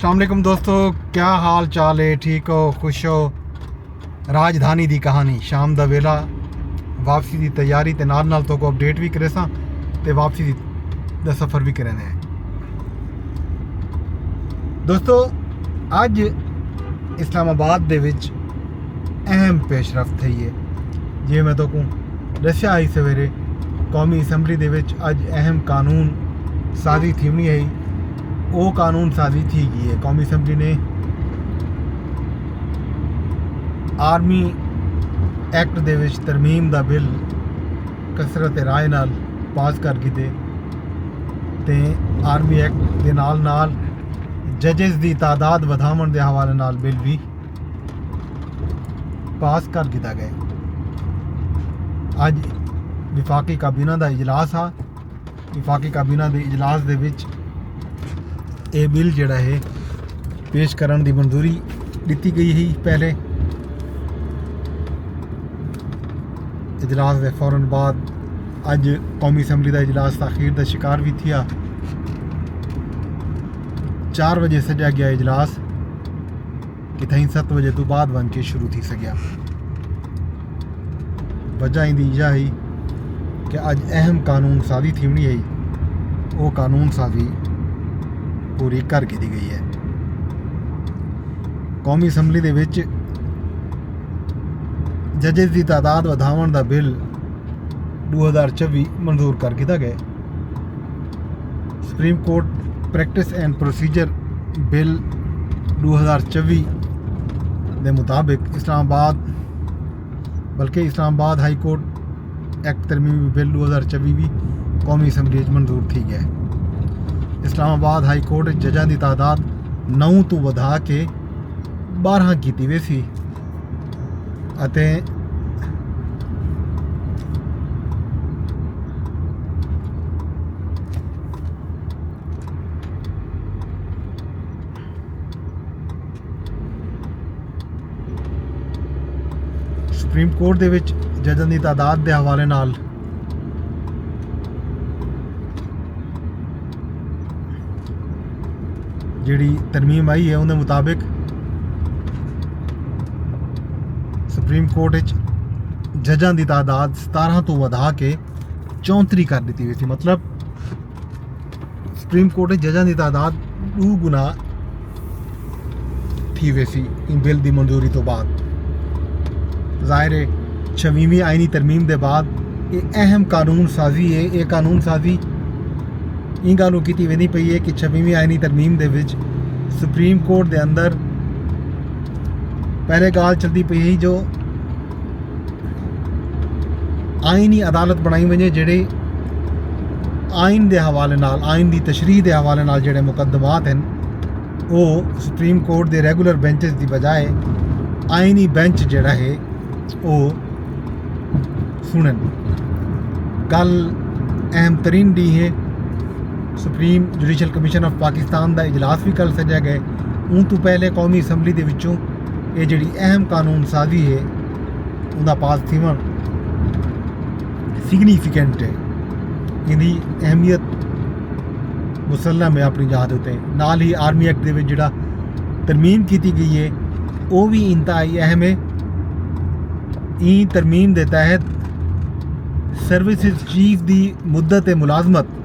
अस्सलाम वालेकुम दोस्तों, क्या हाल चाल है? ठीक हो, खुश हो? राजधानी दी कहानी शाम दा वेला वापसी की तैयारी ते नाल नाल तो को अपडेट भी करे सां ते वापसी दा सफ़र भी करे हैं। दोस्तों अज इस्लामाबाद दे विच अहम पेशरफ्त थी है। जे मैं तो को दस्या ही सवेरे कौमी असैंबली दे विच अज अहम कानून साजी थी है। वो कानून साजी थी गई है। कौमी असैंबली ने आर्मी एक्ट दे विच तरमीम दा बिल कसरत राय नाल पास कर दिते ते आर्मी एक्ट दे नाल नाल जजेस दी तादाद वधावन दे हवाले नाल बिल भी पास कर दिता गया। अज विफाकी काबीना दा इजलास आ। विफाकी काबीना दे इजलास दे विच ये बिल जिहड़ा है पेश करने की मंजूरी दी गई है। पहले इजलास के फौरन बाद अज कौमी असैंबली का इजलास ताखीर का शिकार भी थिया। 4 बजे सजा गया इजलास कि थी 7 बजे तो बाद बन के शुरू थी सकिया। वजह इंदी यह है कि अज अहम कानून साजी थी है। वो कानून साजी पूरी कर दी गई है। कौमी असैंबली दे विच जजेस की तादाद वधावन का बिल 2024 मंजूर कर दिया गया। Supreme court practice and procedure bill 2024 के मुताबिक इस्लामाबाद हाई कोर्ट एक्ट तरमीमी बिल 2024 भी कौमी असैंबली मंजूर थी गया। इस्लामाबाद हाई कोर्ट जजां की तादाद 9 तो वधा के 12 की गई सी अते सुप्रीम कोर्ट दे विच जजां की तादाद के हवाले नाल जिहड़ी तरमीम आई है उन्हें मुताबिक सुप्रीम कोर्ट जजां की तादाद 17 तो वधा के 34 कर दी हुई थी। मतलब सुप्रीम कोर्ट जजां की तादाद 2 गुना थी हुई सी इन बिल की मंजूरी तो बाद। जाहिर है 26वीं आईनी तरमीम के बाद ये अहम कानून साजी है। ये कानून साजी इन गल की वेंदी पई है कि 26वीं आईनी तरमीम दे विच सुप्रीम कोर्ट के अंदर पहले गाल चलती पई है जो आईनी अदालत बनाई वजे जेडे आइन के हवाले नाल आइन की तशरीह के हवाले नाल जेडे मुकदमात हैं वो सुप्रीम कोर्ट के रेगूलर बेंचेस की बजाय आइनी बेंच जेड़ा है वो सुनन। कल अहम तरीन डी है supreme judicial commission of Pakistan का इजलास भी कल सजा गए। उन तो पहले कौमी असैंबली के विचों ये जी अहम कानून साजी है उनका पास थीवन सिग्नीफिकेंट है। इनकी अहमियत मुसलम है अपनी जहाँ उत्ते। नाल ही आर्मी एक्ट के जिहड़ा तरमीम की गई है वो भी इंतहाई अहम है। इन तरमीम के तहत सर्विसेज चीफ की मुद्दत मुलाजमत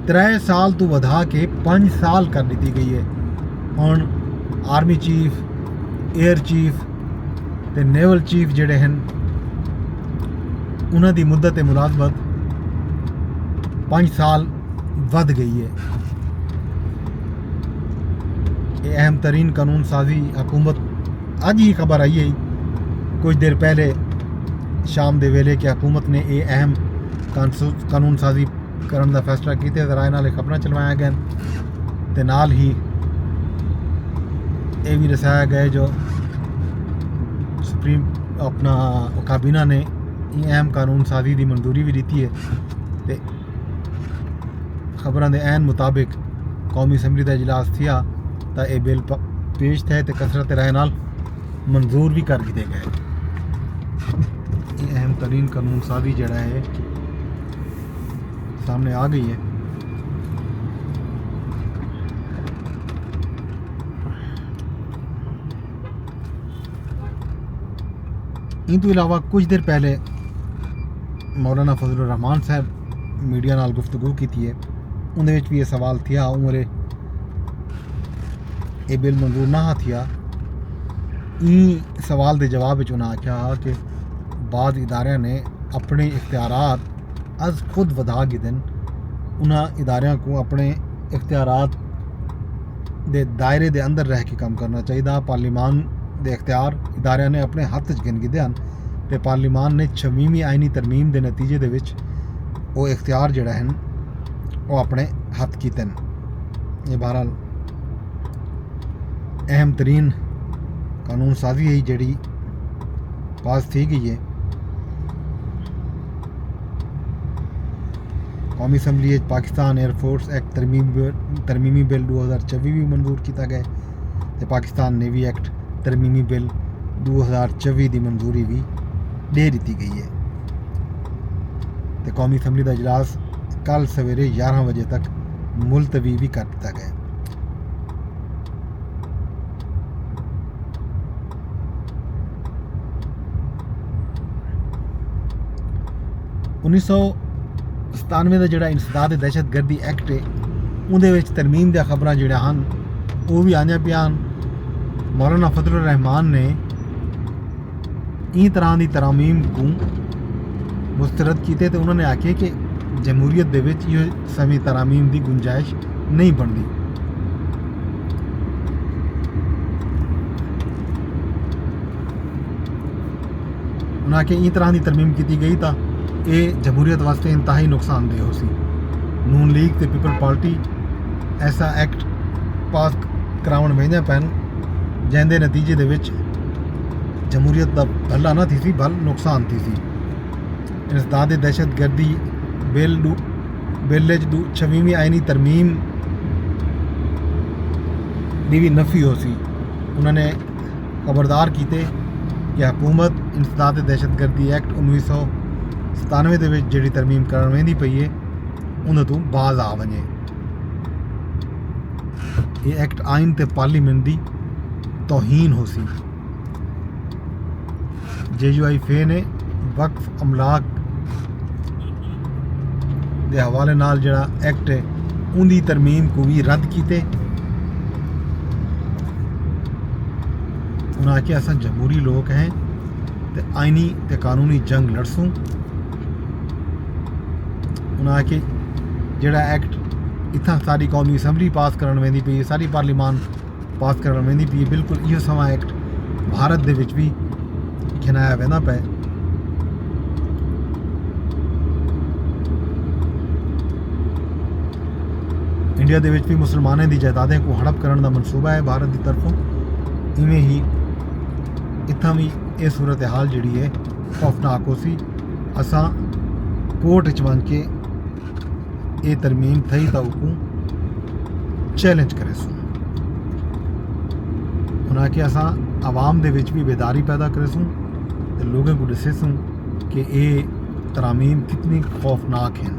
3 साल तो वधा के 5 साल कर दी गई है। हुण आर्मी चीफ, एयर चीफ ते नेवल चीफ जिहड़े हैं उन्हां दी मुद्दत मुलाजमत 5 साल वध गई है। ये अहम तरीन कानून साजी हुकूमत अज ही खबर आई है कुछ देर पहले शाम दे वेले कि हुकूमत ने ये अहम कानून साजी करने का फैसला किया। राय नाल खबर चलवाया गया ते नाल ही ये भी दसाया गया जो सुप्रीम अपना काबीना ने अहम कानून साजी की मंजूरी भी दी है। ते खबरों के ऐन मुताबिक कौमी असैंबली का इजलास थिया तो यह बिल पेश थे तो कसरत राय नाल मंजूर भी कर दिए गए। अहम तरीन कानून साजी जड़ा है सामने आ गई है। इन तो इलावा कुछ देर पहले मौलाना फजलुर रहमान साहब मीडिया नाल गुफ्तगू की है, उहदे विच भी ये सवाल थिया उमरे ये बिल मंजूर ना थिया। ई सवाल के जवाब में उन्हें आख्या कि बाद इदारे ने अपने इख्तियारात अज खुद वधा गिदन, उन्हें इदारों को अपने इख्तियारात दे दायरे दे अंदर रह के काम करना चाहिए। पार्लीमान दे इख्तियार इदारे ने अपने हत्थ च गिन गिदे हैं ते पार्लीमान ने 26वीं आईनी तरमीम के नतीजे दे विच वो इख्तियार जिहड़ा है वो अपने हत्थ कीते हैं। ये बहरहाल अहम तरीन कानून साजी है जिहड़ी पास थी गई है। कौमी असैम्बली पाकिस्तान एयरफोर्स एक्ट तरमीमी बिल 2024 भी मंजूर किया गया तो पाकिस्तान नेवी एक्ट तरमीमी बिल 2024 की मंजूरी भी दे दी गई है। तो कौमी असैम्बली का इजलास कल सवेरे 11 बजे तक मुलतवी भी कर दिया गया। उन्नीस सौ 97 का जोड़ा इंसदाद दहशतगर्दी एक्ट है उहदे तरमीम दी खबरां जिहड़ियां हन वो भी आईयां पियां। मौलाना फजलुर रहमान ने ई तरह की तरामीम को मुस्तरद किए तो उन्होंने आखे कि जमहूरीत दे विच ये सभी तरामीम की गुंजाइश नहीं बनती। उन्हें आखे ई तरह की तरमीम की गई तो ये जमहूरीत वास्ते इंतहाई नुकसानदेह हो सी। नून लीग ते पीपल पार्टी ऐसा एक्ट पास करावन वेंदे पैन जिंदे नतीजे दे विच जमहूरीत का भला ना थी सी भल नुकसान थी सी। इंसदाद दहशतगर्दी बिल 26वीं आईनी तरमीम की भी नफी हो सी। उन्होंने खबरदार किए कि हुकूमत इंसदाद दहशतगर्दी एक्ट 1997 के जी तरमीम कर वेंदी पई है उन्हें तो बाज आ वने। ये एक्ट आइन ते पार्लीमेंट की तौहीन हो सी। JUI ने वक्फ अमलाक के हवाले नाल जड़ा एक्ट है उनकी तरमीम को भी रद्द किए। उन्हें आख्या अस जमहूरी लोग हैं तो आइनी ते कानूनी जंग लड़सूँ। उन्हें आखे जड़ा एक्ट इतना सारी कौमी असैम्बली पास करन वेंदी पई, सारी पार्लीमान पास करन वेंदी पई, बिल्कुल इहो समा एक्ट भारत दे विच भी खिनाया वेंदा पे। इंडिया दे विच भी मुसलमानों की जायदादें को हड़प करने का मनसूबा है भारत की तरफों। इवें ही इतना भी ये सूरत हाल जी है खौफनाक हो सी। असा कोर्ट च बन के ये तरमीम थी तो उसको चैलेंज करे सूँ। उन्हें कि असा आवाम दे विच भी बेदारी पैदा करे सूँ तो लोगों को दसे सूँ कि ये तरामीम कितनी खौफनाक हैं।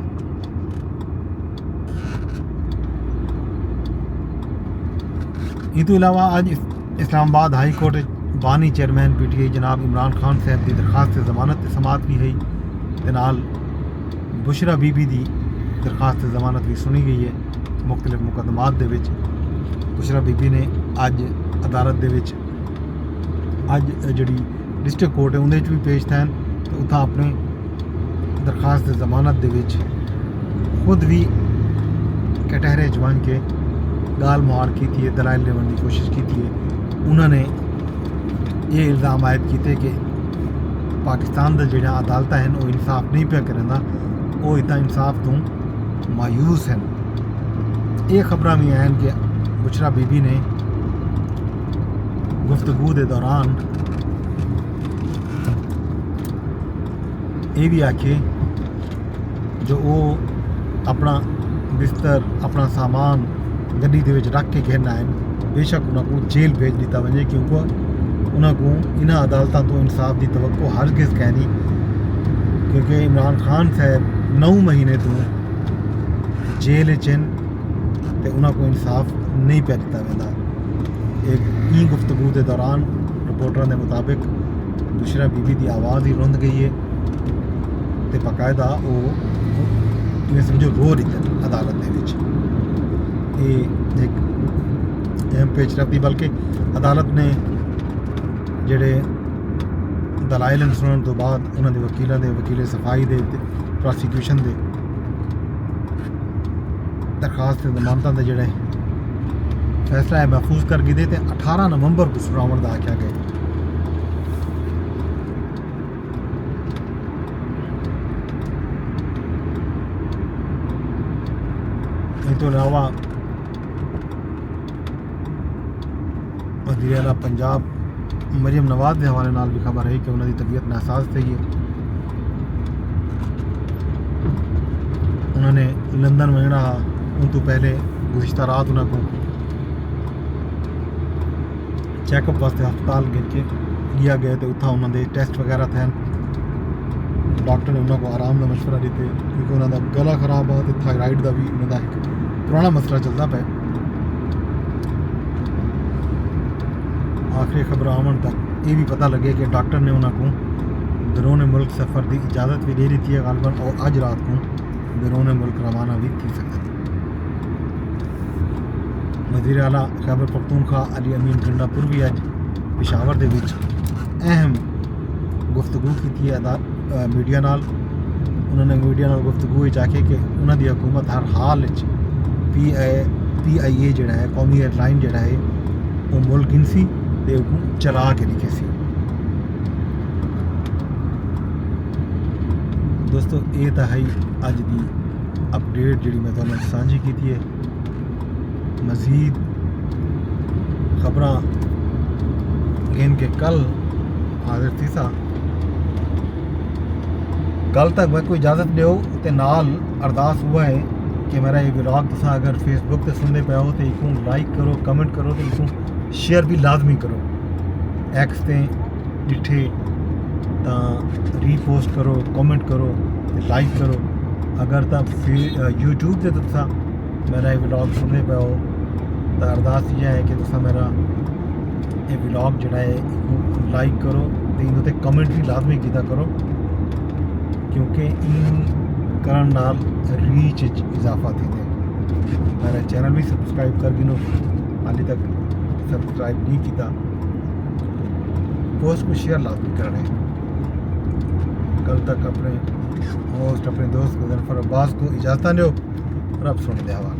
इन तो इलावा अज इस्लामाबाद हाई कोर्ट बानी चेयरमैन PTI जनाब इमरान खान साहब की दरखास्त से जमानत समात भी है ते नाल बुशरा बीबी की दरखास्त से जमानत भी सुनी गई है। मुख्तलिफ मुकदमात दे विच बुशरा बीबी ने अज अदालत दे विच अज जिहड़ी डिस्ट्रिक्ट कोर्ट है उहदे भी पेश थे तो उत्थां अपने दरखास्त से जमानत दे विच खुद भी कटहरे च बन के गाल मुहार की थी, दलाइल लेवन की कोशिश की थी। उन्होंने ये इल्ज़ाम आयद किए कि पाकिस्तान का जो अदालत हैं वो इंसाफ नहीं पे करना, वो इतना इंसाफ तो मायूस हैं। ये खबर भी हैं कि बुशरा बीबी ने गुफ्तगू के दौरान ये भी आखे जो वो अपना बिस्तर अपना सामान गड्डी के रख के कहना है बेशक उन्होंने जेल भेज दिता वजे, क्योंकि उन्होंने इन अदालतों तो इंसाफ की तवक्को हरगिज़ कहनी, क्योंकि इमरान खान साहब 9 महीने तो जेल चन तो उन्होंने इंसाफ नहीं पै दिता वह। एक गुफ्तगू के दौरान रिपोर्टर के मुताबिक बुशरा बीबी की आवाज़ ही रुंध गई है तो बाकायदा वो इवें समझो रो रही थी अदालत के एक अहम पेच रखती, बल्कि अदालत ने जेडे दलाइल सुनने तो बाद उन्होंने वकील सफाई दे प्रोसीक्यूशन दे दरखास्त जमानत के जोड़े फैसला है महफूज कर गए थे 18 नवंबर को सुनावण का आख्या गया। तो अलावा वज़ीर आला पंजाब मरियम नवाज के हवाले नाल भी खबर है कि उन्होंने तबीयत नासाज थी है। उन्होंने लंदन में जरा उन तो पहले गुज़िश्ता रात उन्होंने चैकअप वास्ते हस्पताल गया गया तो उत्था उन्होंने टेस्ट वगैरह थे। डॉक्टर ने उन्होंने आराम का मशवरा दिते क्योंकि उन्होंने गला खराब है तो थायराइड का भी उन्होंने एक पुराना मसला चलता पे। आखिरी खबर आवन तक ये भी पता लगे कि डॉक्टर ने उन्होंने बैरून मुल्क सफ़र की इजाज़त भी दे दी थी गालबन, और अज रात को बैरून मुल्क रवाना भी थी सकते। वज़ीर आला खैबर पख्तूनख्वा अली अमीन गंडापुर भी अज पेशावर दे विच अहम गुफ्तगू की मीडिया नाल। उन्होंने मीडिया नाल गुफ्तगू आखे कि उन्होंने हुकूमत हर हाल PIA जोड़ा है कौमी एयरलाइन जोड़ा है वो मुल्क गिनसी तो चला के लिखे सी। दोस्तों ये तो है अज की अपडेट जी मैं तुहानू सांझी की है। मज़ीद खबर गिन के कल हाजिर थी सा। कल तक मैं कोई इजाज़त दो तो नाल अरदास हुआ है कि मेरा ये व्लॉग तुसा अगर फेसबुक पे सुनते पे हो तो इसको लाइक करो, कमेंट करो, तो इसको शेयर भी लाजमी करो। एक्स ते डिठे तो रीपोस्ट करो, कमेंट करो, लाइक करो। अगर तो यूट्यूब से तुसा मेरा ये व्लॉग सुनते पे हो तो अरदास यह है कि तुसा मेरा ये व्लॉग जोड़ा है इसको लाइक करो तो इन्होंने कमेंट भी लाजमी किया करो, क्योंकि इन करन नाल रीच इजाफा थी। मेरा चैनल भी सब्सक्राइब कर गिनो, हाली तक सब्सक्राइब नहीं किया, पोस्ट को शेयर लाजमी करना है। कल तक अपने होस्ट अपने दोस्त गुजरफर अब्बास को इजाज़त दो। रब सुन दे हवाला।